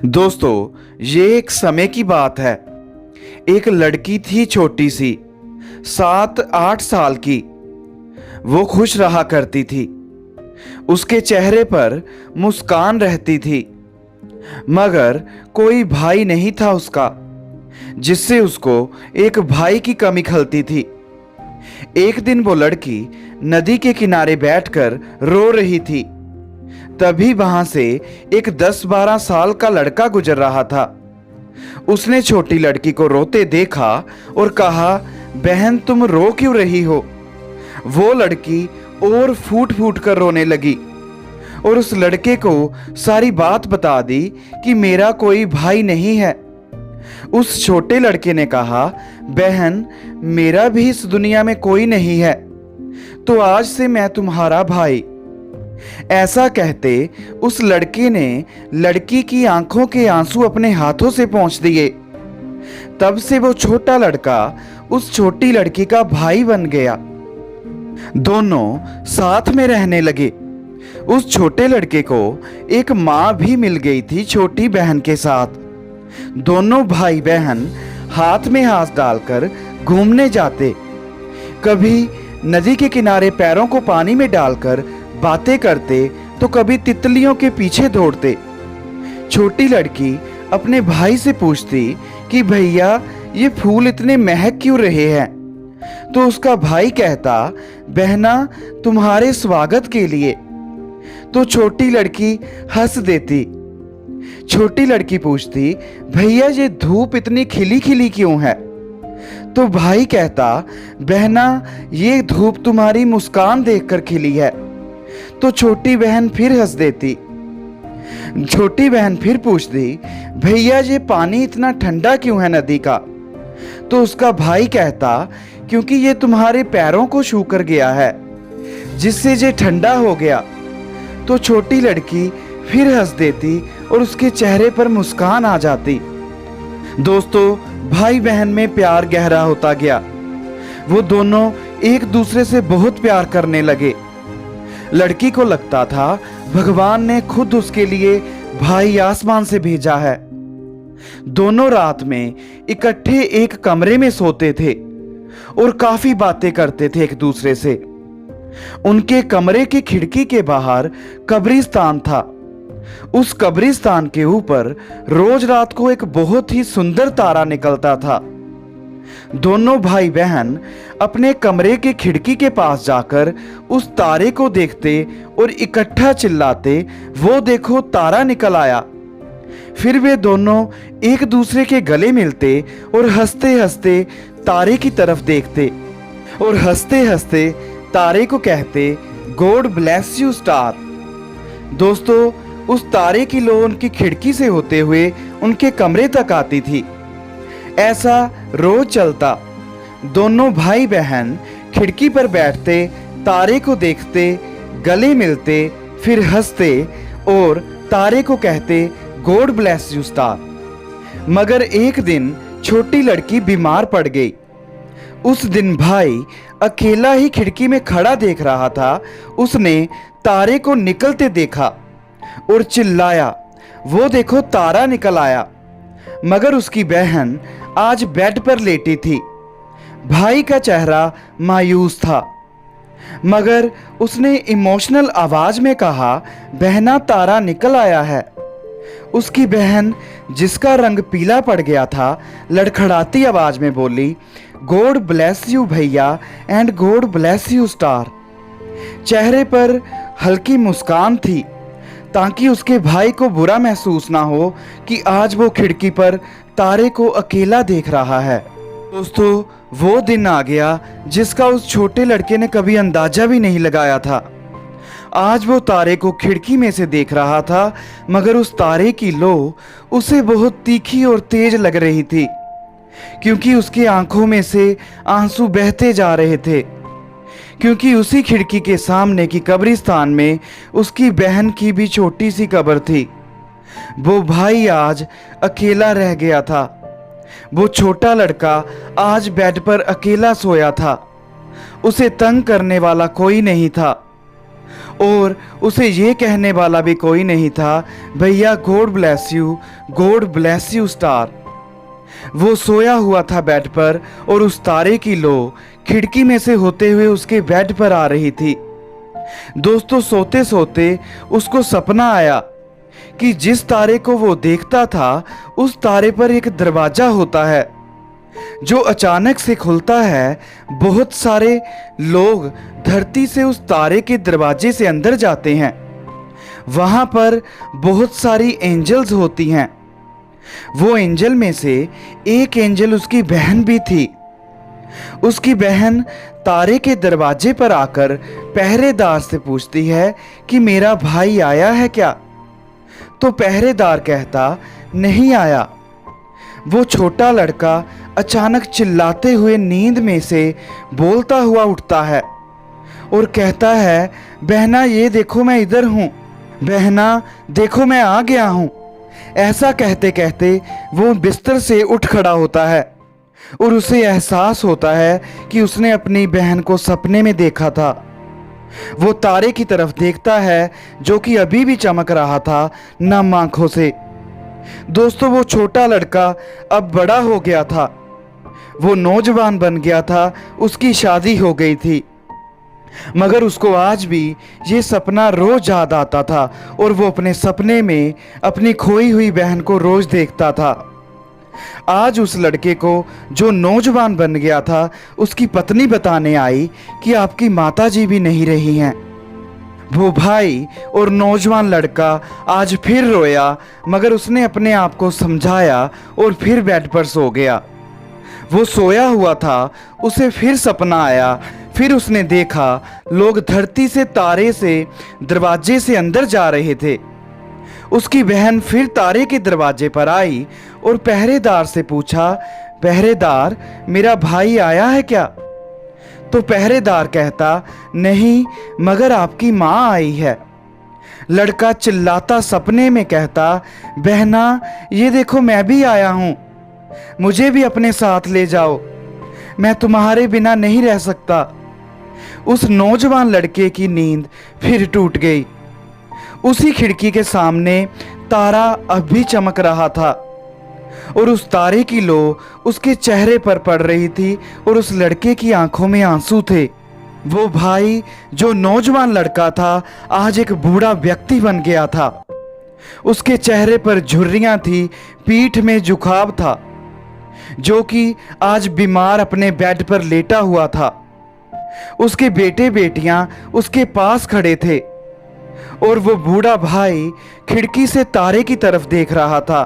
दोस्तों, ये एक समय की बात है। एक लड़की थी छोटी सी, 7-8 साल की। वो खुश रहा करती थी। उसके चेहरे पर मुस्कान रहती थी, मगर कोई भाई नहीं था उसका, जिससे उसको एक भाई की कमी खलती थी। एक दिन वो लड़की नदी के किनारे बैठकर रो रही थी। तभी वहां से एक 10-12 साल का लड़का गुजर रहा था। उसने छोटी लड़की को रोते देखा और कहा, बहन तुम रो क्यों रही हो? वो लड़की और फूट फूट कर रोने लगी और उस लड़के को सारी बात बता दी कि मेरा कोई भाई नहीं है। उस छोटे लड़के ने कहा, बहन मेरा भी इस दुनिया में कोई नहीं है, तो आज से मैं तुम्हारा भाई। ऐसा कहते उस लड़के ने लड़की की आंखों के आंसू अपने हाथों से पोंछ दिए। तब से वो छोटा लड़का उस छोटी लड़की का भाई बन गया। दोनों साथ में रहने लगे। उस छोटे लड़के को एक माँ भी मिल गई थी छोटी बहन के साथ। दोनों भाई बहन हाथ में हाथ डालकर घूमने जाते। कभी नदी के किनारे पैरों को पानी में डालकर बातें करते, तो कभी तितलियों के पीछे दौड़ते। छोटी लड़की अपने भाई से पूछती कि भैया ये फूल इतने महक क्यों रहे हैं? तो उसका भाई कहता, बहना तुम्हारे स्वागत के लिए। तो छोटी लड़की हंस देती। छोटी लड़की पूछती, भैया ये धूप इतनी खिली खिली क्यों है? तो भाई कहता, बहना ये धूप तुम्हारी मुस्कान देखकर खिली है। तो छोटी बहन फिर हंस देती। छोटी बहन फिर पूछती, भैया ये पानी इतना ठंडा क्यों है नदी का? तो उसका भाई कहता, क्योंकि ये तुम्हारे पैरों को छू कर गया है, जिससे ये ठंडा हो गया। तो छोटी लड़की फिर हंस देती और उसके चेहरे पर मुस्कान आ जाती। दोस्तों, भाई बहन में प्यार गहरा होता गया। वो दोनों एक दूसरे से बहुत प्यार करने लगे। लड़की को लगता था भगवान ने खुद उसके लिए भाई आसमान से भेजा है। दोनों रात में इकट्ठे एक कमरे में सोते थे और काफी बातें करते थे एक दूसरे से। उनके कमरे की खिड़की के बाहर कब्रिस्तान था। उस कब्रिस्तान के ऊपर रोज रात को एक बहुत ही सुंदर तारा निकलता था। दोनों भाई बहन अपने कमरे के खिड़की के पास जाकर उस तारे को देखते और इकट्ठा चिल्लाते, वो देखो तारा निकल आया। फिर वे दोनों एक दूसरे के गले मिलते और हंसते हंसते तारे की तरफ देखते और हंसते हंसते तारे को कहते, गॉड ब्लेस यू स्टार। दोस्तों, उस तारे की लौ उनकी खिड़की से होते हुए उनके कमरे तक आती थी। ऐसा रोज चलता। दोनों भाई बहन खिड़की पर बैठते, तारे को देखते, गले मिलते, फिर हंसते और तारे को कहते, गॉड ब्लेस यू स्टार। मगर एक दिन छोटी लड़की बीमार पड़ गई। उस दिन भाई अकेला ही खिड़की में खड़ा देख रहा था। उसने तारे को निकलते देखा और चिल्लाया, वो देखो तारा निकल आया। मगर उसकी बहन आज बेड पर लेटी थी। भाई का चेहरा मायूस था, मगर उसने इमोशनल आवाज में कहा, बहना तारा निकल आया है। उसकी बहन, जिसका रंग पीला पड़ गया था, लड़खड़ाती आवाज में बोली, गॉड ब्लेस यू भैया and God bless you star. चेहरे पर हल्की मुस्कान थी, ताकि उसके भाई को बुरा महसूस ना हो कि आज वो खिड़की पर तारे को अकेला देख रहा है। दोस्तों, वो दिन आ गया जिसका उस छोटे लड़के ने कभी अंदाजा भी नहीं लगाया था। आज वो तारे को खिड़की में से देख रहा था, मगर उस तारे की लौ उसे बहुत तीखी और तेज लग रही थी, क्योंकि उसकी आंखों में से आंसू बहते जा रहे थे। क्योंकि उसी खिड़की के सामने की कब्रिस्तान में उसकी बहन की भी छोटी सी कब्र थी। वो भाई आज अकेला रह गया था। वो छोटा लड़का आज बेड पर अकेला सोया था। उसे तंग करने वाला कोई नहीं था। और उसे ये कहने वाला भी कोई नहीं था, भैया गॉड ब्लेस यू स्टार। वो सोया हुआ था बेड पर और उस तारे की लो खिड़की में से होते हुए उसके बेड पर आ रही थी। दोस्तों, सोते सोते उसको सपना आया कि जिस तारे को वो देखता था उस तारे पर एक दरवाजा होता है जो अचानक से खुलता है। बहुत सारे लोग धरती से उस तारे के दरवाजे से अंदर जाते हैं। वहां पर बहुत सारी एंजल्स होती हैं। वो एंजल में से एक एंजल उसकी बहन भी थी। उसकी बहन तारे के दरवाजे पर आकर पहरेदार से पूछती है कि मेरा भाई आया है क्या? तो पहरेदार कहता, नहीं आया। वो छोटा लड़का अचानक चिल्लाते हुए नींद में से बोलता हुआ उठता है और कहता है, बहना ये देखो मैं इधर हूँ, बहना देखो मैं आ गया हूँ। ऐसा कहते कहते वो बिस्तर से उठ खड़ा होता है और उसे एहसास होता है कि उसने अपनी बहन को सपने में देखा था। वो तारे की तरफ देखता है जो कि अभी भी चमक रहा था नम आंखों से। दोस्तों, वो छोटा लड़का अब बड़ा हो गया था। वो नौजवान बन गया था, उसकी शादी हो गई थी, मगर उसको आज भी ये सपना रोज याद आता था और वो अपने सपने में अपनी खोई हुई बहन को रोज देखता था। आज उस लड़के को जो नौजवान बन गया था उसकी पत्नी बताने आई कि आपकी माताजी भी नहीं रही हैं। वो भाई और नौजवान लड़का आज फिर रोया, मगर उसने अपने आप को समझाया और फिर बेड पर सो गया। वो सोया हुआ था, उसे फिर सपना आया। फिर उसने देखा लोग धरती से तारे से दरवाजे से अंदर जा रहे थे। उसकी बहन फिर तारे के दरवाजे पर आई और पहरेदार से पूछा, पहरेदार मेरा भाई आया है क्या? तो पहरेदार कहता, नहीं, मगर आपकी माँ आई है। लड़का चिल्लाता सपने में कहता, बहना ये देखो मैं भी आया हूँ, मुझे भी अपने साथ ले जाओ, मैं तुम्हारे बिना नहीं रह सकता। उस नौजवान लड़के की नींद फिर टूट गई। उसी खिड़की के सामने तारा अब भी चमक रहा था और उस तारे की लो उसके चेहरे पर पड़ रही थी और उस लड़के की आंखों में आंसू थे। वो भाई जो नौजवान लड़का था आज एक बूढ़ा व्यक्ति बन गया था। उसके चेहरे पर झुर्रियां थी, पीठ में जुखाम था, जो कि आज बीमार अपने बेड पर लेटा हुआ था। उसके बेटे बेटियां उसके पास खड़े थे और वो बूढ़ा भाई खिड़की से तारे की तरफ देख रहा था।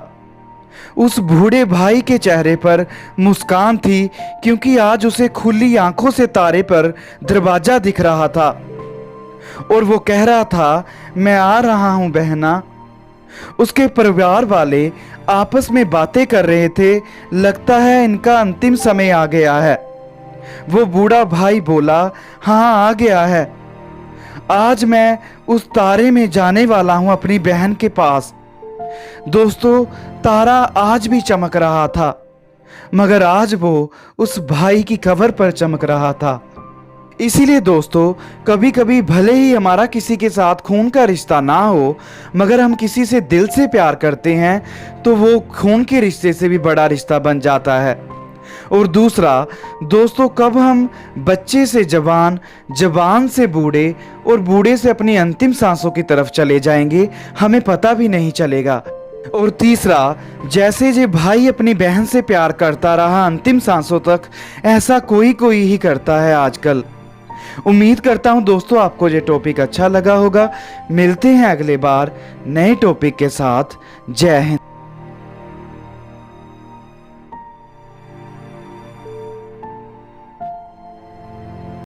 उस बूढ़े भाई के चेहरे पर मुस्कान थी क्योंकि आज उसे खुली आंखों से तारे पर दरवाजा दिख रहा था और वो कह रहा था, मैं आ रहा हूं बहना। उसके परिवार वाले आपस में बातें कर रहे थे, लगता है इनका अंतिम समय आ गया है। वो बूढ़ा भाई बोला, हाँ आ गया है, आज मैं उस तारे में जाने वाला हूं अपनी बहन के पास। दोस्तों, तारा आज भी चमक रहा था, मगर आज वो उस भाई की कब्र पर चमक रहा था। इसीलिए दोस्तों, कभी कभी भले ही हमारा किसी के साथ खून का रिश्ता ना हो, मगर हम किसी से दिल से प्यार करते हैं तो वो खून के रिश्ते से भी बड़ा रिश्ता बन जाता है। और दूसरा दोस्तों, कब हम बच्चे से जवान, जवान से बूढ़े और बूढ़े से अपनी अंतिम सांसों की तरफ चले जाएंगे, हमें पता भी नहीं चलेगा। और तीसरा, जैसे जे भाई अपनी बहन से प्यार करता रहा अंतिम सांसों तक, ऐसा कोई कोई ही करता है आजकल। उम्मीद करता हूं दोस्तों आपको ये टॉपिक अच्छा लगा होगा। मिलते हैं अगले बार नए टॉपिक के साथ। जय हिंद।